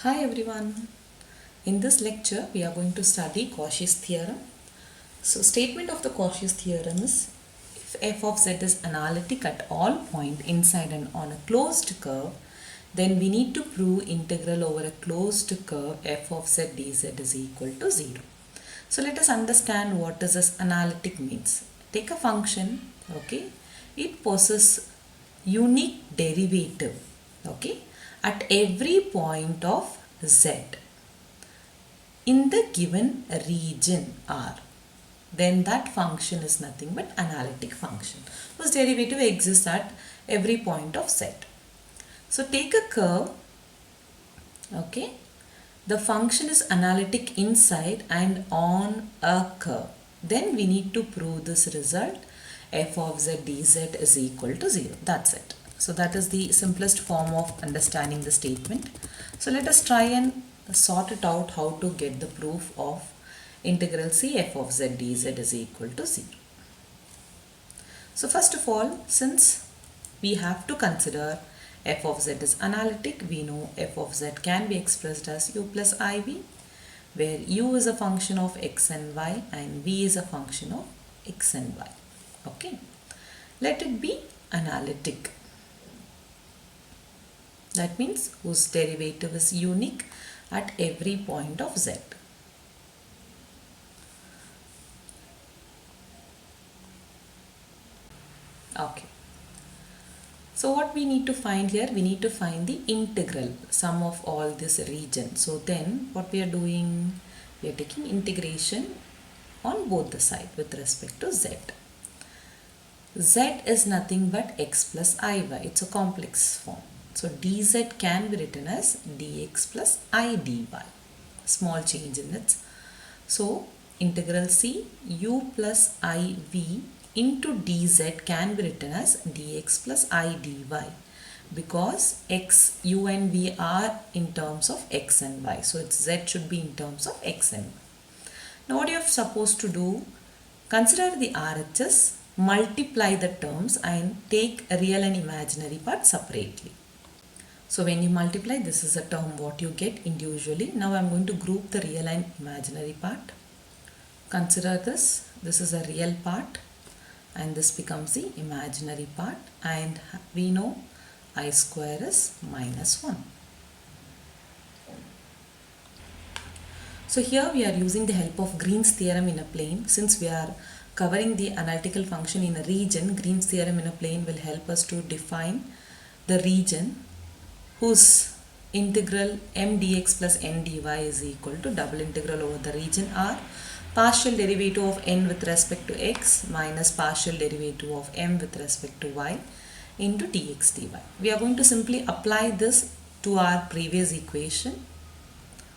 Hi everyone. In this lecture we are going to study Cauchy's theorem. So statement of the Cauchy's theorem is if f of z is analytic at all point inside and on a closed curve, then we need to prove integral over a closed curve f of z dz is equal to 0. So let us understand what does this analytic means. Take a function, okay, it possesses unique derivative, okay, at every point of z in the given region R, then that function is nothing but analytic function whose derivative exists at every point of z. So take a curve, okay, the function is analytic inside and on a curve. Then we need to prove this result f of z dz is equal to 0. That's it. So that is the simplest form of understanding the statement. So let us try and sort it out how to get the proof of integral c f of z dz is equal to 0. So first of all, since we have to consider f of z is analytic, we know f of z can be expressed as u plus iv, where u is a function of x and y and v is a function of x and y. Okay, let it be analytic. That means whose derivative is unique at every point of z. Okay. So what we need to find here, we need to find the integral sum of all this region. So then what we are doing, we are taking integration on both the side with respect to z. Z is nothing but x plus iy. It's a complex form. So dz can be written as dx plus I dy. Small change in it. So integral c u plus iv into dz can be written as dx plus I dy, because x, u and v are in terms of x and y. So it's z should be in terms of x and y. Now what you are supposed to do, consider the RHS, multiply the terms and take a real and imaginary part separately. So when you multiply, this is a term what you get individually. Now I am going to group the real and imaginary part. Consider this is a real part and this becomes the imaginary part, and we know I square is minus 1. So here we are using the help of Green's theorem in a plane. Since we are covering the analytical function in a region, Green's theorem in a plane will help us to define the region whose integral m dx plus n dy is equal to double integral over the region R, partial derivative of n with respect to x minus partial derivative of m with respect to y into dx dy. We are going to simply apply this to our previous equation.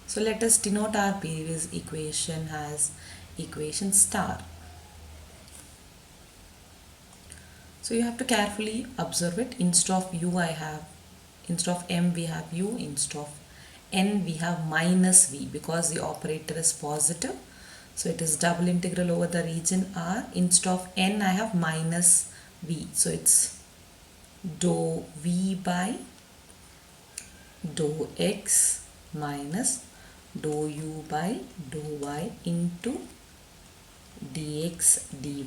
So let us denote our previous equation as equation star. So you have to carefully observe it. Instead of u instead of m we have u, instead of n we have minus v, because the operator is positive. So it is double integral over the region R. Instead of n I have minus v. So it's dou v by dou x minus dou u by dou y into dx dy.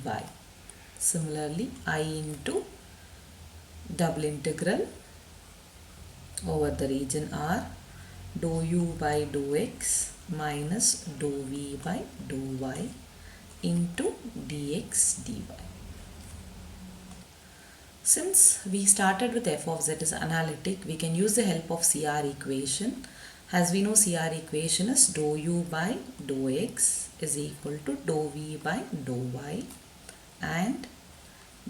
Similarly, I into double integral over the region R, dou u by dou x minus dou v by dou y into dx dy. Since we started with f of z is analytic, we can use the help of CR equation. As we know, CR equation is dou u by dou x is equal to dou v by dou y, and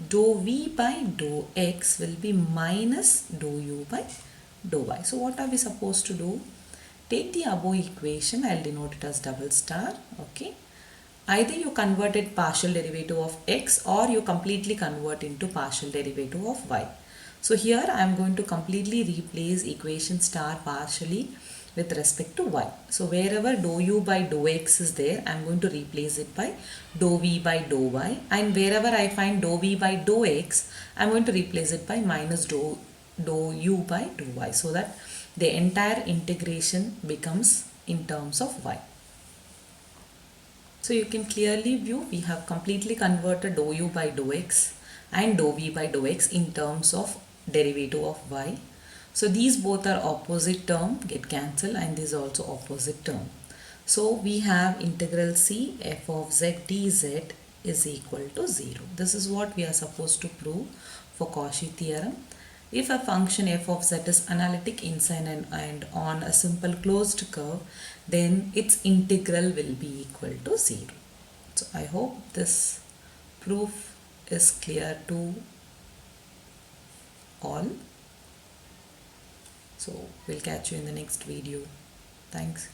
dou v by dou x will be minus dou u by dou y. So what are we supposed to do? Take the above equation, I'll denote it as double star, okay. Either you convert it partial derivative of x or you completely convert into partial derivative of y. So here I am going to completely replace equation star partially with respect to y. So wherever dou u by dou x is there, I am going to replace it by dou v by dou y, and wherever I find dou v by dou x, I am going to replace it by minus dou u by dou y, so that the entire integration becomes in terms of y. So you can clearly view we have completely converted dou u by dou x and dou v by dou x in terms of derivative of y. So these both are opposite term, get cancelled, and this is also opposite term. So we have integral c f of z dz is equal to 0. This is what we are supposed to prove for Cauchy theorem. If a function f of z is analytic inside and on a simple closed curve, then its integral will be equal to 0. So I hope this proof is clear to all. So we'll catch you in the next video. Thanks.